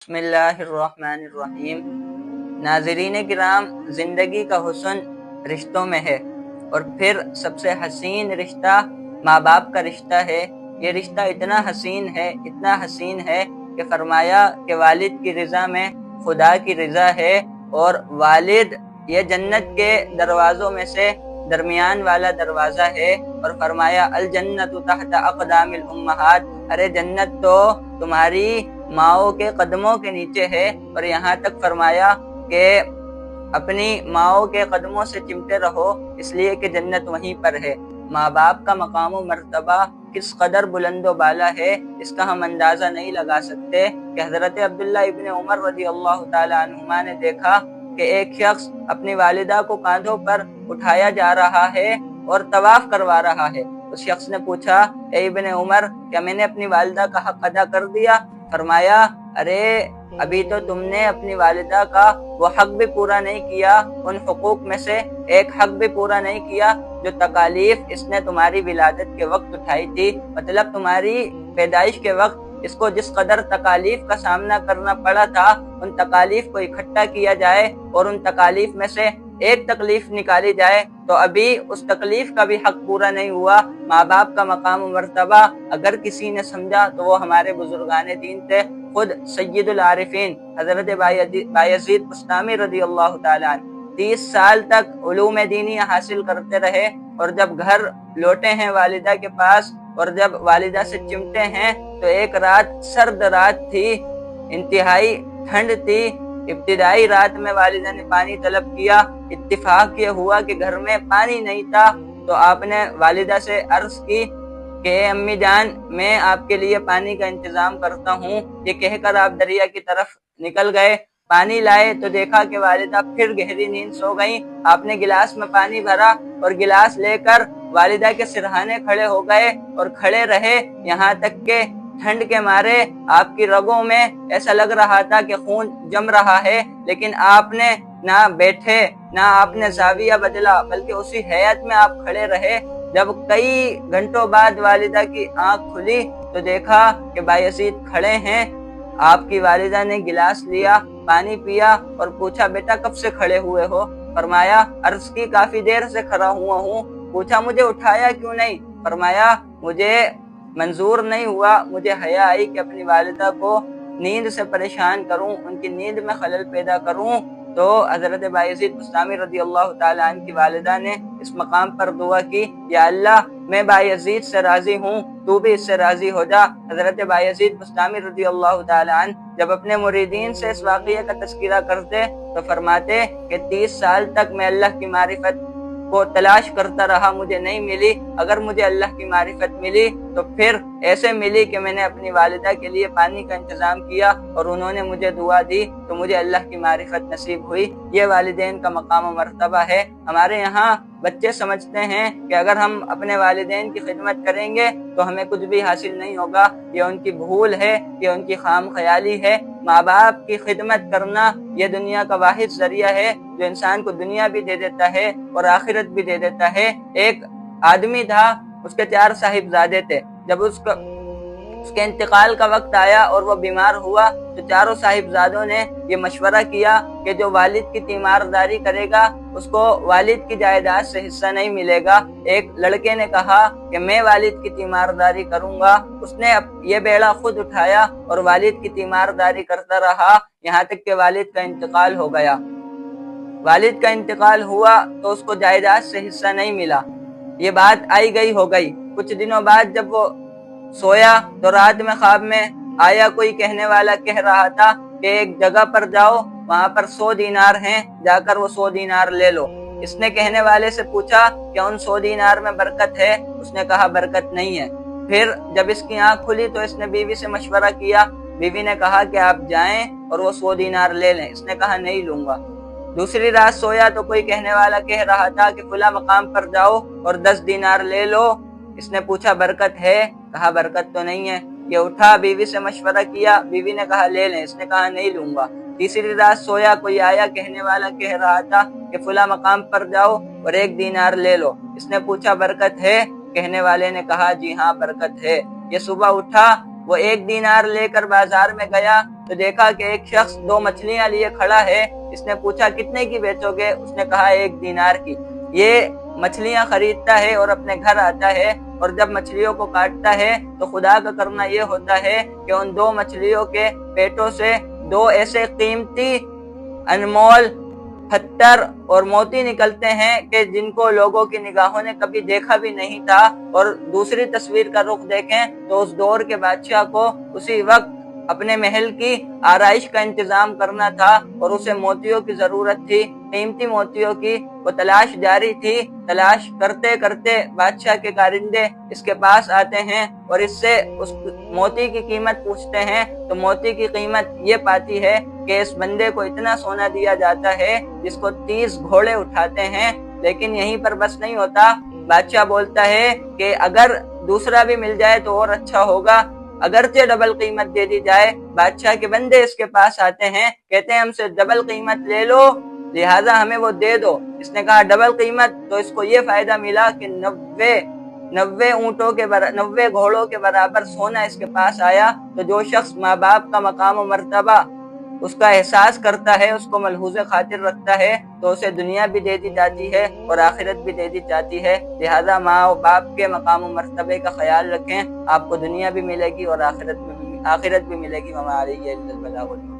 بسم اللہ الرحمن الرحیم۔ ناظرین کرام، زندگی کا حسن رشتوں میں ہے، اور پھر سب سے حسین رشتہ ماں باپ کا رشتہ ہے۔ یہ رشتہ اتنا حسین ہے کہ فرمایا کہ والد کی رضا میں خدا کی رضا ہے، اور والد یہ جنت کے دروازوں میں سے درمیان والا دروازہ ہے، اور فرمایا الجنت تحت اقدام الامہات، ارے جنت تو تمہاری ماؤں کے قدموں کے نیچے ہے، اور یہاں تک فرمایا کہ اپنی ماؤں کے قدموں سے چمٹے رہو، اس لیے کہ جنت وہیں پر ہے۔ ماں باپ کا مقام و مرتبہ کس قدر بلند و بالا ہے، اس کا ہم اندازہ نہیں لگا سکتے کہ حضرت عبداللہ ابن عمر رضی اللہ تعالی عنہما نے دیکھا کہ ایک شخص اپنی والدہ کو کاندھوں پر اٹھایا جا رہا ہے اور طواف کروا رہا ہے۔ اس شخص نے پوچھا، اے ابن عمر، کیا میں نے اپنی والدہ کا حق ادا کر دیا؟ فرمایا، ارے ابھی تو تم نے اپنی والدہ کا وہ حق بھی پورا نہیں کیا، ان حقوق میں سے ایک حق بھی پورا نہیں کیا جو تکالیف اس نے تمہاری ولادت کے وقت اٹھائی تھی، مطلب تمہاری پیدائش کے وقت اس کو جس قدر تکالیف کا سامنا کرنا پڑا تھا، ان تکالیف کو اکٹھا کیا جائے اور ان تکالیف میں سے ایک تکلیف نکالی جائے تو ابھی اس تکلیف کا بھی حق پورا نہیں ہوا۔ ماں باپ کا مقام و مرتبہ اگر کسی نے سمجھا تو وہ ہمارے بزرگان دین تھے، خود سید العارفین حضرت بایزید بستامی رضی اللہ تعالیٰ عنہ 30 سال تک علوم دینی حاصل کرتے رہے، اور جب گھر لوٹے ہیں والدہ کے پاس اور جب والدہ سے چمٹے ہیں تو ایک رات سرد رات تھی، انتہائی ٹھنڈ تھی۔ ابتدائی رات میں والدہ نے پانی طلب کیا، اتفاق یہ ہوا کہ گھر میں پانی نہیں تھا، تو آپ نے والدہ سے عرض کی کہ اے امی جان، میں آپ کے لیے پانی کا انتظام کرتا ہوں۔ یہ کہہ کر آپ دریا کی طرف نکل گئے، پانی لائے تو دیکھا کہ والدہ پھر گہری نیند سو گئیں۔ آپ نے گلاس میں پانی بھرا اور گلاس لے کر والدہ کے سرہانے کھڑے ہو گئے اور کھڑے رہے، یہاں تک کہ ٹھنڈ کے مارے آپ کی رگوں میں ایسا لگ رہا تھا کہ خون جم رہا ہے، لیکن آپ نے نہ بیٹھے نہ آپ نے زاویہ بدلا، بلکہ اسی حیات میں آپ کھڑے رہے۔ جب کئی گھنٹوں بعد والدہ کی آنکھ کھلی تو دیکھا کہ بایزید کھڑے ہیں۔ آپ کی والدہ نے گلاس لیا، پانی پیا اور پوچھا، بیٹا کب سے کھڑے ہوئے ہو؟ فرمایا، عرض کی کافی دیر سے کھڑا ہوا ہوں۔ پوچھا، مجھے اٹھایا کیوں نہیں؟ فرمایا، مجھے منظور نہیں ہوا، مجھے حیا آئی کہ اپنی والدہ کو نیند سے پریشان کروں، ان کی نیند میں خلل پیدا کروں۔ تو حضرت بایزید بستامی رضی اللہ تعالیٰ عنہ کی والدہ نے اس مقام پر دعا کی، یا اللہ میں بایزید سے راضی ہوں، تو بھی اس سے راضی ہو جا۔ حضرت بایزید بستامی رضی اللہ تعالیٰ عنہ جب اپنے مریدین سے اس واقعے کا تذکرہ کرتے تو فرماتے کہ 30 سال تک میں اللہ کی معرفت کو تلاش کرتا رہا، مجھے نہیں ملی۔ اگر مجھے اللہ کی معرفت ملی تو پھر ایسے ملی کہ میں نے اپنی والدہ کے لیے پانی کا انتظام کیا اور انہوں نے مجھے دعا دی تو مجھے اللہ کی معرفت نصیب ہوئی۔ یہ والدین کا مقام و مرتبہ ہے۔ ہمارے یہاں بچے سمجھتے ہیں کہ اگر ہم اپنے والدین کی خدمت کریں گے تو ہمیں کچھ بھی حاصل نہیں ہوگا، یہ ان کی بھول ہے، یہ ان کی خام خیالی ہے۔ ماں باپ کی خدمت کرنا یہ دنیا کا واحد ذریعہ ہے جو انسان کو دنیا بھی دے دیتا ہے اور آخرت بھی دے دیتا ہے۔ ایک آدمی تھا، اس کے 4 صاحبزادے تھے۔ جب اس کے انتقال کا وقت آیا اور وہ بیمار ہوا تو 4 صاحبزادوں نے یہ مشورہ کیا کہ جو والد کی تیمارداری کرے گا اس کو والد کی جائیداد سے حصہ نہیں ملے گا۔ ایک لڑکے نے کہا کہ میں والد کی تیمارداری کروں گا۔ اس نے یہ بیڑا خود اٹھایا اور والد کی تیمارداری کرتا رہا یہاں تک کہ والد کا انتقال ہو گیا۔ والد کا انتقال ہوا تو اس کو جائیداد سے حصہ نہیں ملا۔ یہ بات آئی گئی ہو گئی۔ کچھ دنوں بعد جب وہ سویا تو رات میں خواب میں آیا، کوئی کہنے والا کہہ رہا تھا کہ ایک جگہ پر جاؤ، وہاں پر 100 دینار ہیں، جا کر وہ 100 دینار لے لو۔ اس نے کہنے والے سے پوچھا کہ ان 100 دینار میں برکت ہے؟ اس نے کہا برکت نہیں ہے۔ پھر جب اس کی آنکھ کھلی تو اس نے بیوی سے مشورہ کیا، بیوی نے کہا کہ آپ جائیں اور وہ 100 دینار لے لیں۔ اس نے کہا نہیں لوں گا۔ دوسری رات سویا تو کوئی کہنے والا کہہ رہا تھا کہ فلاں مقام پر جاؤ اور 10 دینار لے لو۔ اس نے پوچھا برکت ہے؟ کہا برکت تو نہیں ہے۔ یہ اٹھا، بیوی سے مشورہ کیا، بیوی نے کہا لے لیں۔ اس نے کہا نہیں لوں گا۔ تیسری رات سویا، کوئی آیا، کہنے والا کہہ رہا تھا کہ فلاں مقام پر جاؤ اور 1 دینار لے لو۔ اس نے پوچھا برکت ہے؟ کہنے والے نے کہا جی ہاں برکت ہے۔ یہ صبح اٹھا، وہ 1 دینار لے کر بازار میں گیا تو دیکھا کہ ایک شخص 2 مچھلیاں لیے کھڑا ہے۔ اس نے پوچھا کتنے کی بیچو گے؟ اس نے کہا 1 دینار کی۔ یہ مچھلیاں خریدتا ہے اور اپنے گھر آتا ہے، اور جب مچھلیوں کو کاٹتا ہے تو خدا کا کرنا یہ ہوتا ہے کہ ان 2 مچھلیوں کے پیٹوں سے 2 ایسے قیمتی انمول پتھر اور موتی نکلتے ہیں کہ جن کو لوگوں کی نگاہوں نے کبھی دیکھا بھی نہیں تھا۔ اور دوسری تصویر کا رخ دیکھیں تو اس دور کے بادشاہ کو اسی وقت اپنے محل کی آرائش کا انتظام کرنا تھا، اور اسے موتیوں کی ضرورت تھی، قیمتی موتیوں کی۔ وہ تلاش جاری تھی، تلاش کرتے کرتے بادشاہ کے کارندے اس کے پاس آتے ہیں اور اس سے اس موتی کی قیمت پوچھتے ہیں، تو موتی کی قیمت یہ پاتی ہے کہ اس بندے کو اتنا سونا دیا جاتا ہے جس کو 30 گھوڑے اٹھاتے ہیں۔ لیکن یہیں پر بس نہیں ہوتا، بادشاہ بولتا ہے کہ اگر دوسرا بھی مل جائے تو اور اچھا ہوگا، اگرچہ ڈبل قیمت دے دی جائے۔ بادشاہ کے بندے اس کے پاس آتے ہیں، کہتے ہیں ہم سے ڈبل قیمت لے لو، لہٰذا ہمیں وہ دے دو۔ اس نے کہا ڈبل قیمت، تو اس کو یہ فائدہ ملا کہ 90 گھوڑوں کے برابر سونا اس کے پاس آیا۔ تو جو شخص ماں باپ کا مقام و مرتبہ اس کا احساس کرتا ہے، اس کو ملحوظ خاطر رکھتا ہے، تو اسے دنیا بھی دے دی جاتی ہے اور آخرت بھی دے دی جاتی ہے۔ لہذا ماں و باپ کے مقام و مرتبے کا خیال رکھیں، آپ کو دنیا بھی ملے گی اور آخرت بھی ملے گی۔ وما علیہ الا البلاغ المبین۔